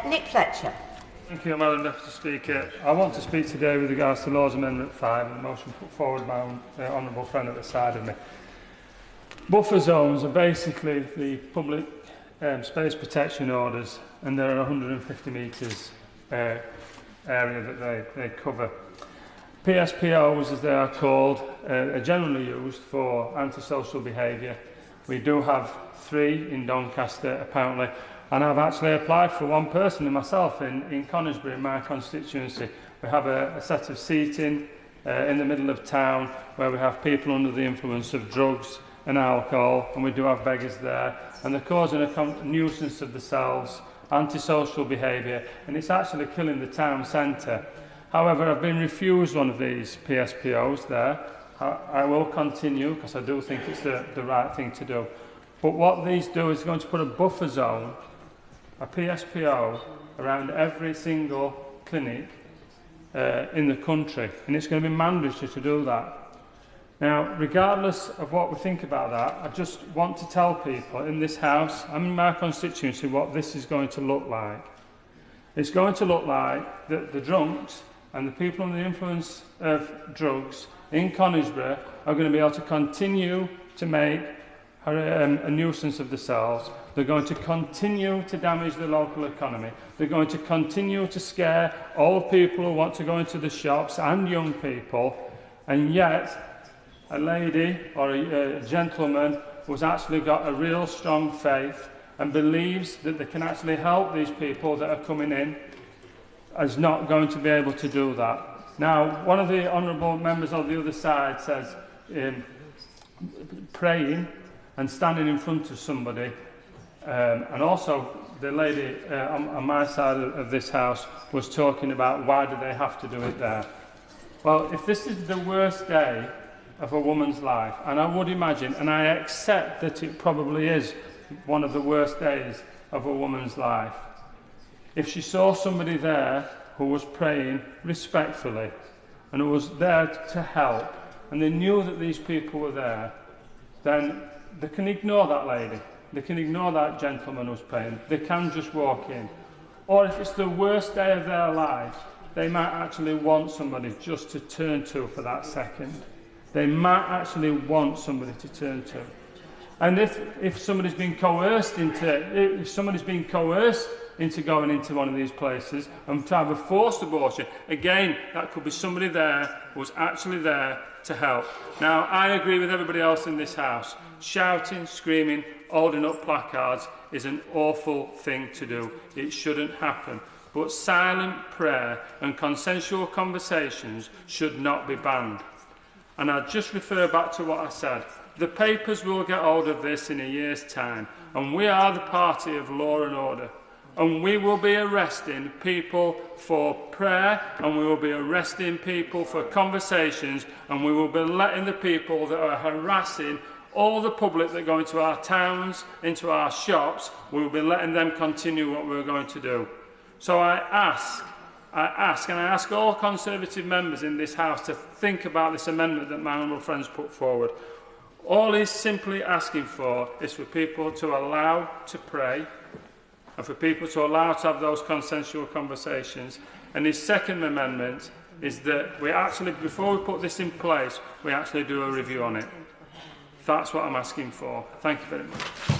Nick Fletcher. Thank you, Madam Deputy Speaker. I want to speak today with regards to Laws Amendment 5 and the motion put forward by my honourable friend at the side of me. Buffer zones are basically the public space protection orders, and they're 150 metres area that they cover. PSPOs, as they are called, are generally used for antisocial behaviour. We do have 3 in Doncaster, apparently, and I've actually applied for one personally myself in Conisbrough, in my constituency. We have a set of seating in the middle of town where we have people under the influence of drugs and alcohol, and we do have beggars there, and they're causing a nuisance of themselves, antisocial behaviour, and it's actually killing the town centre. However, I've been refused one of these PSPOs there. I will continue because I do think it's the right thing to do. But what these do is going to put a buffer zone, a PSPO, around every single clinic in the country, and it's going to be mandatory to do that. Now, regardless of what we think about that, I just want to tell people in this House and in my constituency what this is going to look like. It's going to look like that the drunks and the people under the influence of drugs in Conisbrough are going to be able to continue to make a nuisance of themselves. They're going to continue to damage the local economy. They're going to continue to scare old people who want to go into the shops and young people. And yet, a lady or a gentleman who's actually got a real strong faith and believes that they can actually help these people that are coming in is not going to be able to do that. Now, one of the honourable members on the other side says praying and standing in front of somebody, and also the lady on my side of this House was talking about why do they have to do it there. Well, if this is the worst day of a woman's life, and I would imagine, and I accept that it probably is one of the worst days of a woman's life, if she saw somebody there who was praying respectfully and who was there to help, and they knew that these people were there, then they can ignore that lady. They can ignore that gentleman who's praying. They can just walk in. Or if it's the worst day of their life, they might actually want somebody just to turn to for that second. They might actually want somebody to turn to. And if somebody's been coerced into going into one of these places and to have a forced abortion, again, that could be somebody there who's actually there to help. Now, I agree with everybody else in this House. Shouting, screaming, holding up placards is an awful thing to do. It shouldn't happen. But silent prayer and consensual conversations should not be banned. And I'll just refer back to what I said. The papers will get hold of this in a year's time, and we are the party of law and order. And we will be arresting people for prayer, and we will be arresting people for conversations, and we will be letting the people that are harassing all the public that go into our towns, into our shops, we will be letting them continue what we're going to do. So I ask all Conservative members in this House to think about this amendment that my honourable friends put forward. All he's simply asking for is for people to allow to pray and for people to allow to have those consensual conversations. And his second amendment is that we actually, before we put this in place, we actually do a review on it. That's what I'm asking for. Thank you very much.